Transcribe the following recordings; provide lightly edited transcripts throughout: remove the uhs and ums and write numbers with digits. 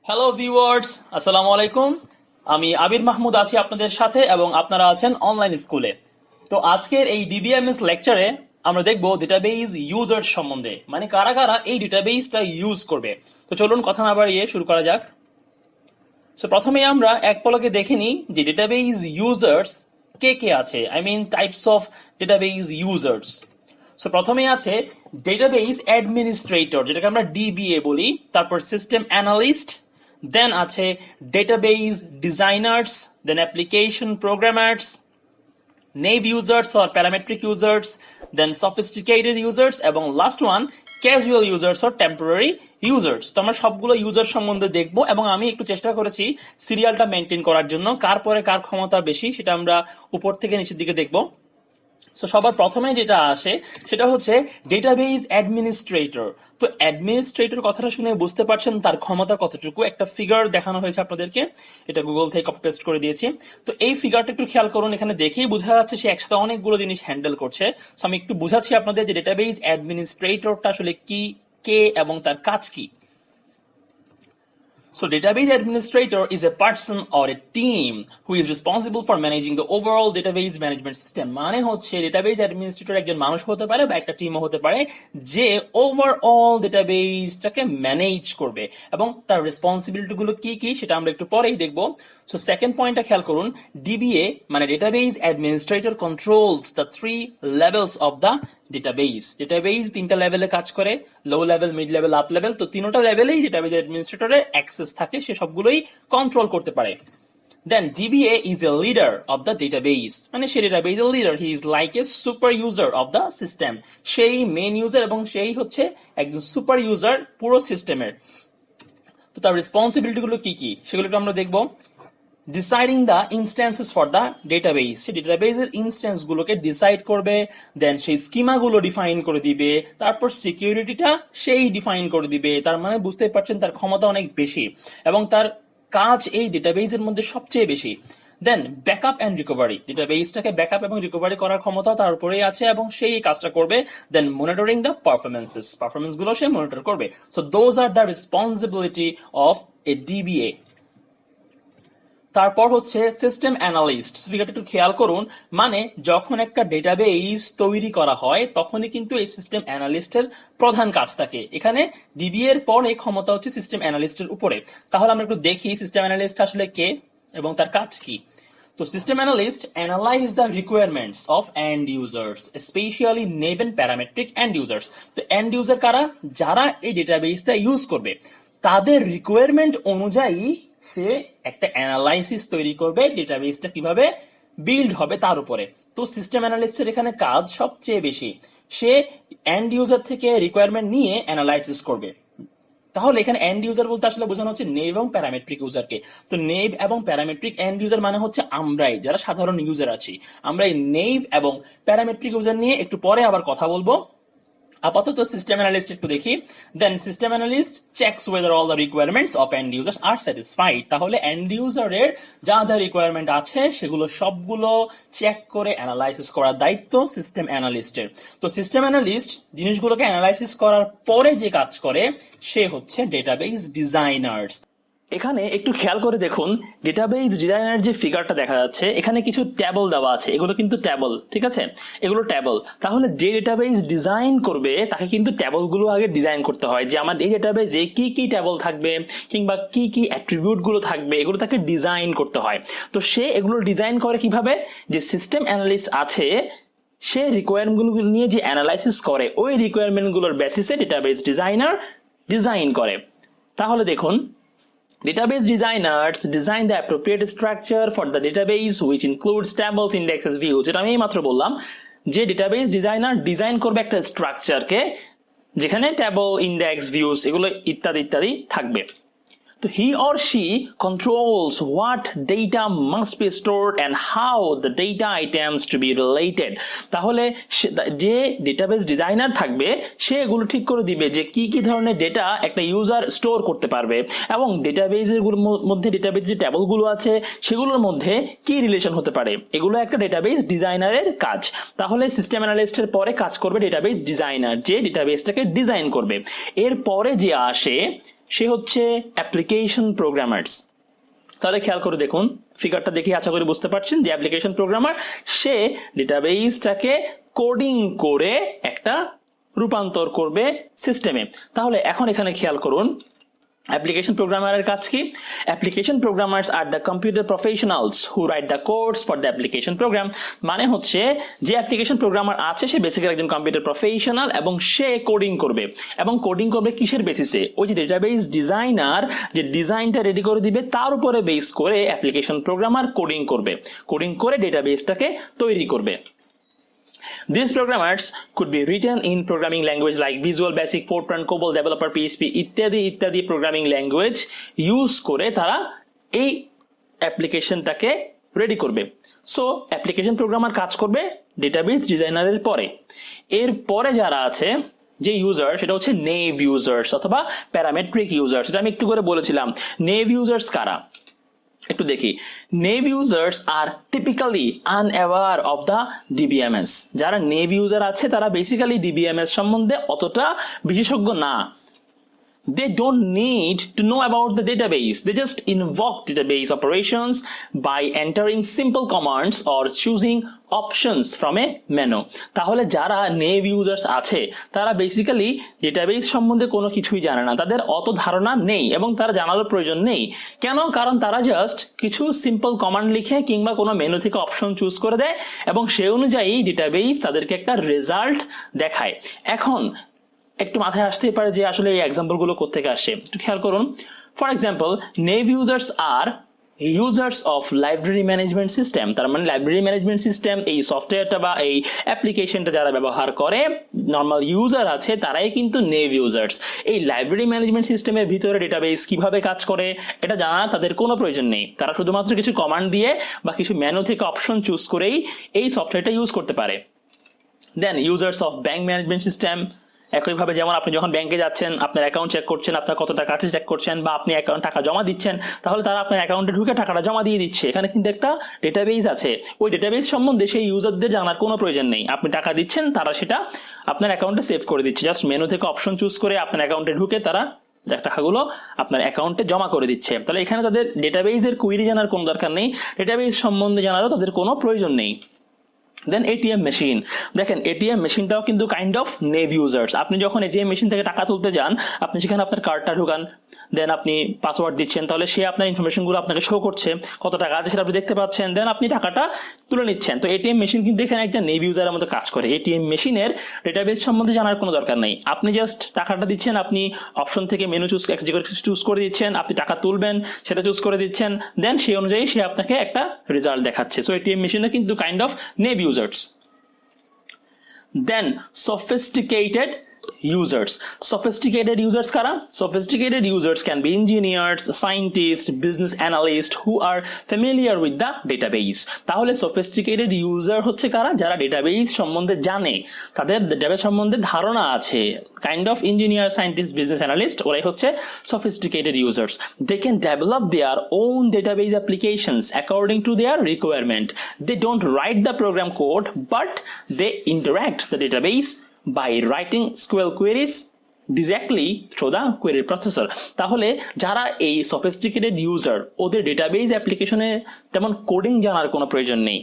Hello viewers, আসসালামু আলাইকুম। আমি আবির মাহমুদ আছি আপনাদের সাথে এবং আপনারা আছেন অনলাইন স্কুলে। তো আজকের এই ডিবিএমএস লেকচারে আমরা দেখব ডেটাবেজ ইউজার সম্বন্ধে, মানে কারা কারা এই ডেটাবেসটা ইউজ করবে। তো চলুন কথা না বাড়িয়ে শুরু করা যাক। সো প্রথমে আমরা এক পলকে দেখে নিই যে ডেটাবেজ ইউজার্স কে কে আছে, I mean types of database users. So প্রথমে আছে ডেটাবেজ অ্যাডমিনিস্ট্রেটর, যেটাকে আমরা ডিবিএ বলি, তারপর সিস্টেম অ্যানালিস্ট, দেন আছে database designers, then application programmers, naive users or parametric users, then sophisticated users, এবং last one casual users or temporary users. তো আমরা সবগুলো ইউজার সম্বন্ধে দেখবো এবং আমি একটু চেষ্টা করেছি সিরিয়ালটা মেনটেন করার জন্য, কার পরে কার ক্ষমতা বেশি সেটা আমরা উপর থেকে নিচের দিকে দেখবো। সো সবার প্রথমে যেটা আসে সেটা হচ্ছে ডেটাবেজ অ্যাডমিনিস্ট্রেটর। তো অ্যাডমিনিস্ট্রেটর কথাটা শুনে বুঝতে পারছেন তার ক্ষমতা কতটুকু। একটা ফিগার দেখানো হয়েছে আপনাদেরকে, এটা গুগল থেকে কপি পেস্ট করে দিয়েছি। তো এই ফিগারটা একটু খেয়াল করুন, এখানে দেখেই বোঝা যাচ্ছে সে একসাথে অনেকগুলো জিনিস হ্যান্ডেল করছে। সো আমি একটু বুঝাচ্ছি আপনাদের যে ডেটাবেজ অ্যাডমিনিস্ট্রেটরটা আসলে কি, কে এবং তার কাজ কি। So database administrator is a person or a team who is responsible for managing the overall database management system. মানে হচ্ছে database administrator একজন মানুষ হতে পারে বা একটা টিমও হতে পারে যে ওভারঅল ডেটাবেসটাকে ম্যানেজ করবে, এবং তার রেসপন্সিবিলিটি গুলো কি কি সেটা আমরা একটু পরেই দেখব। সো সেকেন্ড পয়েন্টটা খেয়াল করুন, ডিবিএ মানে database administrator controls the three levels of the database. Database তিনটা লেভেলে কাজ করে, low level, mid level, up level. তো তিনটা লেভেলেই ডেটাবেস অ্যাডমিনিস্ট্রেটরের অ্যাক্সেস থাকে, সে সবগুলোই কন্ট্রোল করতে পারে। Then DBA is a leader of the database, মানে সে database এর leader, he is like a super user of the system. সেই মেইন ইউজার এবং সেই হচ্ছে একজন সুপার ইউজার পুরো সিস্টেমের। তো তার রেসপন্সিবিলিটি গুলো কি কি সেগুলো একটু আমরা দেখবো। Deciding the instances for the database, সে ডেটাবেসের ইনস্ট্যান্স গুলোকে ডিসাইড করবে, দেন সেই স্কিমা গুলো ডিফাইন করে দিবে, তারপর সিকিউরিটিটা সেই ডিফাইন করে দিবে। তার মানে বুঝতেই পারছেন তার ক্ষমতা অনেক বেশি এবং তার কাজ এই ডেটাবেসের মধ্যে সবচেয়ে বেশি। দেন ব্যাকআপ অ্যান্ড রিকভারি, ডেটাবেসটাকে ব্যাকআপ এবং রিকভারি করার ক্ষমতা তার উপরেই আছে এবং সেই কাজটা করবে। দেন মনিটরিং দ্য পারফরমেন্স গুলো সে মনিটর করবে। So those are the responsibility of A DBA. তারপর হচ্ছে সিস্টেম অ্যানালিস্ট, ফিগারটা একটু খেয়াল করুন, মানে যখন একটা ডেটাবেস তৈরি করা হয় তখনই কিন্তু এই সিস্টেম অ্যানালিস্টের প্রধান কাজ থাকে। এখানে ডিবিএ এর পর এই ক্ষমতা হচ্ছে সিস্টেম অ্যানালিস্টের উপরে। তাহলে আমরা একটু দেখি সিস্টেম অ্যানালিস্ট আসলে কে এবং তার কাজ কি। তো system analyst analyse the requirements of end users, specially naive end parametric end users. তো এন্ড ইউজার কারা? যারা এই ডেটাবেসটা ইউজ করবে, তাদের রিকোয়ারমেন্ট অনুযায়ী সে একটা অ্যানালাইসিস তৈরি করবে ডেটাবেসটা কিভাবে বিল্ড হবে তার উপরে। তো সিস্টেম অ্যানালিস্টের এখানে কাজ সবচেয়ে বেশি, সে এন্ড ইউজার থেকে রিকোয়ারমেন্ট নিয়ে অ্যানালাইসিস করবে। তাহলে এখানে এন্ড ইউজার বলতে আসলে বোঝানো হচ্ছে নেভ এবং প্যারামেট্রিক ইউজারকে। তো নেভ এবং প্যারামেট্রিক এন্ড ইউজার মানে হচ্ছে আমরাই যারা সাধারণ ইউজার আছি, আমরা এই নেভ এবং প্যারামেট্রিক ইউজার নিয়ে একটু পরে আবার কথা বলবো। আপাতত সিস্টেম অ্যানালিস্ট একটু দেখি। Then system analyst checks whether all the requirements of end users are satisfied. তাহলে এন্ড ইউজারের যা যা রিকোয়ারমেন্ট আছে সেগুলো সবগুলো চেক করে অ্যানালাইসিস করার দায়িত্ব সিস্টেম অ্যানালিস্টের। তো সিস্টেম অ্যানালিস্ট জিনিসগুলোকে অ্যানালাইসিস করার পরে যে কাজ করে সে হচ্ছে ডেটাবেস ডিজাইনার্স। এখানে একটু খেয়াল করে দেখুন, ডেটাবেস ডিজাইনার যে ফিগারটা দেখা যাচ্ছে এখানে কিছু ট্যাবল দেওয়া আছে, এগুলো কিন্তু ট্যাবল, ঠিক আছে, এগুলো ট্যাবল। তাহলে যে ডেটাবেস ডিজাইন করবে তাকে কিন্তু ট্যাবল গুলো আগে ডিজাইন করতে হয়, যে আমার এই ডেটাবেসে কি কি ট্যাবল থাকবে কিংবা কি কি অ্যাট্রিবিউট গুলো থাকবে, এগুলো তাকে ডিজাইন করতে হয়। তো সে এগুলো ডিজাইন করে কিভাবে? যে সিস্টেম অ্যানালিস্ট আছে সে রিকোয়ারমেন্ট গুলো নিয়ে যে অ্যানালাইসিস করে ওই রিকোয়ারমেন্ট গুলোর বেসিসে ডেটাবেস ডিজাইনার ডিজাইন করে। তাহলে দেখুন, database designers design the appropriate structure for the database which includes tables, indexes, views. যেটা আমি এইমাত্র বললাম যে ডেটাবেস ডিজাইনার ডিজাইন করবে একটা স্ট্রাকচারকে যেখানে ট্যাবল, ইন্ডেক্স, ভিউস এগুলো ইত্যাদি ইত্যাদি থাকবে। তো he or she controls what data must be stored and how the data items to be related. তাহলে যে ডেটাবেস ডিজাইনার থাকবে সে এগুলো ঠিক করে দিবে যে কি কি ধরনের ডেটা একটা ইউজার স্টোর করতে পারবে এবং ডেটাবেসের মধ্যে ডেটাবেস যে ট্যাবলগুলো আছে সেগুলোর মধ্যে কি রিলেশন হতে পারে, এগুলো একটা ডেটাবেস ডিজাইনারের কাজ। তাহলে সিস্টেম অ্যানালিস্টের পরে কাজ করবে ডেটাবেস ডিজাইনার, যে ডেটাবেসটাকে ডিজাইন করবে। এর পরে যে আসে সে হচ্ছে অ্যাপ্লিকেশন প্রোগ্রামার্স। তাহলে খেয়াল করে দেখুন, ফিগারটা দেখে আশা করি বুঝতে পারছেন যে অ্যাপ্লিকেশন প্রোগ্রামার সে ডেটাবেসটাকে কোডিং করে একটা রূপান্তর করবে সিস্টেমে। তাহলে এখন এখানে খেয়াল করুন অ্যাপ্লিকেশন প্রোগ্রামারের কাজ কি? Application programmers are the computer professionals who write the codes for the application program. মানে হচ্ছে যে অ্যাপ্লিকেশন প্রোগ্রামার আছে সে বেসিক্যালি একজন কম্পিউটার প্রফেশনাল এবং সে কোডিং করবে। এবং কোডিং করবে কিসের বেসিসে? ওই যে ডেটাবেস ডিজাইনার যে ডিজাইনটা রেডি করে দিবে তার উপরে বেস করে অ্যাপ্লিকেশন প্রোগ্রামার কোডিং করবে, কোডিং করে ডেটাবেসটাকে তৈরি করবে। These programmers could be written in programming language like Visual Basic, Fortran, COBOL, Developer, PHP ইত্যাদি ইত্যাদি প্রোগ্রামিং ল্যাঙ্গুয়েজ ইউজ করে তারা এই অ্যাপ্লিকেশনটাকে রেডি করবে। সো অ্যাপ্লিকেশন প্রোগ্রামার কাজ করবে ডেটাবেস ডিজাইনারের পরে। এর পরে যারা আছে যে ইউজার সেটা হচ্ছে নেভ ইউজার্স অথবা প্যারামেট্রিক ইউজার্স। এটা আমি একটু করে বলেছিলাম। নেভ ইউজার্স কারা একটু দেখি। Naive users are typically unaware of the DBMS. যারা নেভ ইউজার আছে তারা বেসিক্যালি ডিবিএমএস সম্বন্ধে অতটা বিশেষজ্ঞ না। They don't need to know about the database. They just invoke database operations by entering simple commands or choosing options from a menu. তাহলে যারা নেভ users আছে তারা বেসিক্যালি ডেটাবেস সম্বন্ধে কোনো কিছুই জানে না, তাদের অত ধারণা নেই এবং তারা জানার প্রয়োজন নেই। কেন? কারণ তারা জাস্ট কিছু সিম্পল কমান্ড লিখে কিংবা কোনো মেনু থেকে অপশন চুজ করে দেয় এবং সেই অনুযায়ী ডেটাবেস তাদেরকে একটা রেজাল্ট দেখায়। এখন একটু মাথায় আসতেই পারে যে আসলে এই এক্সাম্পলগুলো কোত্থেকে আসে। একটু খেয়াল করুন। For example, naive users are users of library management system. তার মানে লাইব্রেরি ম্যানেজমেন্ট সিস্টেম এই সফটওয়্যারটা বা এই অ্যাপ্লিকেশনটা যারা ব্যবহার করে নর্মাল ইউজার আছে তারাই কিন্তু নেভ ইউজার্স। এই লাইব্রেরি ম্যানেজমেন্ট সিস্টেমের ভিতরে ডেটাবেস কিভাবে কাজ করে এটা জানা তাদের কোনো প্রয়োজন নেই। তারা শুধুমাত্র কিছু কমান্ড দিয়ে বা কিছু মেনু থেকে অপশন চুজ করেই এই সফটওয়্যারটা ইউজ করতে পারে। Then users of bank management system. একইভাবে যেমন আপনি যখন ব্যাংকে যাচ্ছেন আপনার অ্যাকাউন্ট চেক করছেন, আপনার কত টাকা আছে চেক করছেন, বা আপনি অ্যাকাউন্ট টাকা জমা দিচ্ছেন, তাহলে তারা আপনার অ্যাকাউন্টে ঢুকে টাকাটা জমা দিয়ে দিচ্ছে। এখানে কিন্তু একটা ডেটাবেস আছে। ওই ডেটাবেস সম্বন্ধে সেই ইউজারদের জানার কোনো প্রয়োজন নেই। আপনি টাকা দিচ্ছেন, তারা সেটা আপনার অ্যাকাউন্টে সেভ করে দিচ্ছে। জাস্ট মেনু থেকে অপশন চুজ করে আপনার অ্যাকাউন্টে ঢুকে তারা টাকাগুলো আপনার অ্যাকাউন্টে জমা করে দিচ্ছে। তাহলে এখানে তাদের ডেটাবেসের কুইরি জানার কোনো দরকার নেই, ডেটাবেস সম্বন্ধে জানারও তাদের কোনো প্রয়োজন নেই। দেন এটিএম মেশিন। দেখেন এটিএম মেশিনটাও কিন্তু কাইন্ড অফ নেভ ইউজার্স। আপনি যখন এটিএম মেশিন থেকে টাকা তুলতে যান আপনি সেখানে আপনার কার্ডটা ঢুকান, দেন আপনি পাসওয়ার্ড দিচ্ছেন, তাহলে সে আপনার ইনফরমেশনগুলো আপনাকে শো করছে, কত টাকা আছে সেটা আপনি দেখতে পাচ্ছেন, দেন আপনি টাকাটা তুলে নিচ্ছেন। তো এটিএম মেশিন কিন্তু এখানে একটা নেভ ইউজারের মতো কাজ করে। এটিএম মেশিনের ডেটাবেস সম্বন্ধে জানার কোনো দরকার নেই। আপনি জাস্ট টাকাটা দিচ্ছেন, আপনি অপশন থেকে মেনু চুজ করে দিচ্ছেন, আপনি টাকা তুলবেন সেটা চুজ করে দিচ্ছেন, দেন সেই অনুযায়ী সে আপনাকে একটা রেজাল্ট দেখাচ্ছে। সো এটিএম মেশিনে কিন্তু kind of naive users. Then sophisticated users. Sophisticated users kara? Sophisticated users can be engineers, scientists, business analysts who are familiar with the database. তাহলে sophisticated user হচ্ছে কারা? যারা ডেটাবেস সম্বন্ধে জানে, তাদের ডেটাবেস সম্বন্ধে ধারণা আছে। Kind of engineer, scientist, business analyst, ওরাই হচ্ছে sophisticated users. They can develop their own database applications according to their requirement. They don't write the program code, but they interact the database by writing SQL queries directly through the query processor. তাহলে যারা এই sophisticated user ওদের database অ্যাপ্লিকেশনে তেমন coding জানার কোনো প্রয়োজন নেই,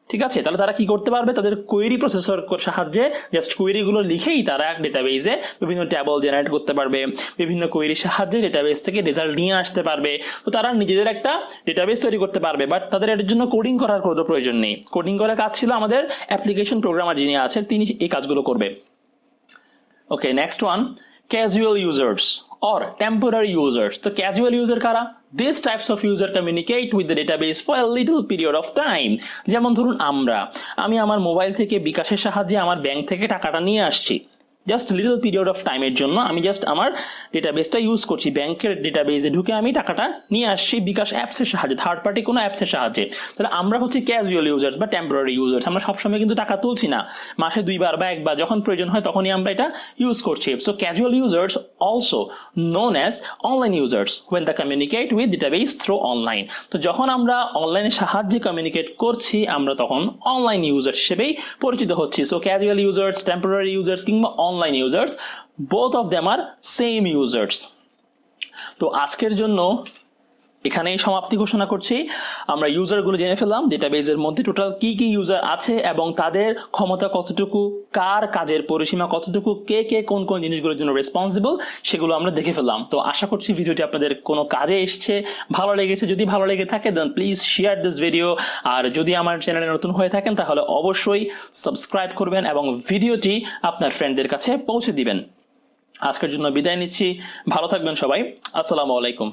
ঠিক আছে? তাহলে তারা কি করতে পারবে? তাদের কোয়েরি প্রসেসর সাহায্যে জাস্ট কোয়েরিগুলো লিখেই তারা ডেটাবেসে বিভিন্ন ট্যাবল জেনারেট করতে পারবে, বিভিন্ন কোয়েরির সাহায্যে ডেটাবেস থেকে রেজাল্ট নিয়ে আসতে পারবে। তো তারা নিজেদের একটা ডেটাবেস তৈরি করতে পারবে, বাট তাদের এর জন্য কোডিং করার কোনো প্রয়োজন নেই। কোডিং করার কাজ ছিল আমাদের অ্যাপ্লিকেশন প্রোগ্রামার যিনি আছেন তিনি এই কাজগুলো করবে। Okay, next one, casual users or temporary users. তো ক্যাজুয়াল ইউজার কারা? These types of user communicate with the database for a little period of time. যেমন ধরুন আমি আমার মোবাইল থেকে বিকাশের সাহায্যে আমার ব্যাংক থেকে টাকাটা নিয়ে আসছি, জাস্ট লিটল পিরিয়ড অফ টাইমের জন্য আমি জাস্ট আমার ডেটাবেসটা ইউজ করছি, ব্যাংকের ডেটাবেসে ঢুকে আমি টাকাটা নিয়ে আসছি বিকাশ অ্যাপসের সাহায্যে, থার্ড পার্টি কোনো অ্যাপসের সাহায্যে। তাহলে আমরা হচ্ছে ক্যাজুয়াল ইউজার্স বা টেম্পোরারি ইউজার্স। আমরা সবসময় কিন্তু টাকা তুলছি না, মাসে 2বার বা 1বার যখন প্রয়োজন হয় তখনই আমরা এটা ইউজ করছি। So casual users also known as online users when they communicate with database through online. তো যখন আমরা অনলাইনের সাহায্যে কমিউনিকেট করছি আমরা তখন অনলাইন ইউজার হিসেবেই পরিচিত হচ্ছি। So casual users, temporary users কিংবা online users, both of them are same users. তো আজকের জন্য এখানেই সমাপ্তি ঘোষণা করছি। আমরা ইউজারগুলো জেনে ফেললাম, ডেটাবেজের মধ্যে টোটাল কি কি ইউজার আছে এবং তাদের ক্ষমতা কতটুকু, কার কাজের পরিসীমা কতটুকু, কে কে কোন কোন জিনিসগুলোর জন্য রেসপন্সিবল, সেগুলো আমরা দেখে ফেললাম। তো আশা করছি ভিডিওটি আপনাদের কোনো কাজে এসছে, ভালো লেগেছে। যদি ভালো লেগে থাকে দেন প্লিজ শেয়ার দিস ভিডিও। আর যদি আমার চ্যানেলে নতুন হয়ে থাকেন তাহলে অবশ্যই সাবস্ক্রাইব করবেন এবং ভিডিওটি আপনার ফ্রেন্ডদের কাছে পৌঁছে দিবেন। আজকের জন্য বিদায় নিচ্ছি, ভালো থাকবেন সবাই, আসসালামু আলাইকুম।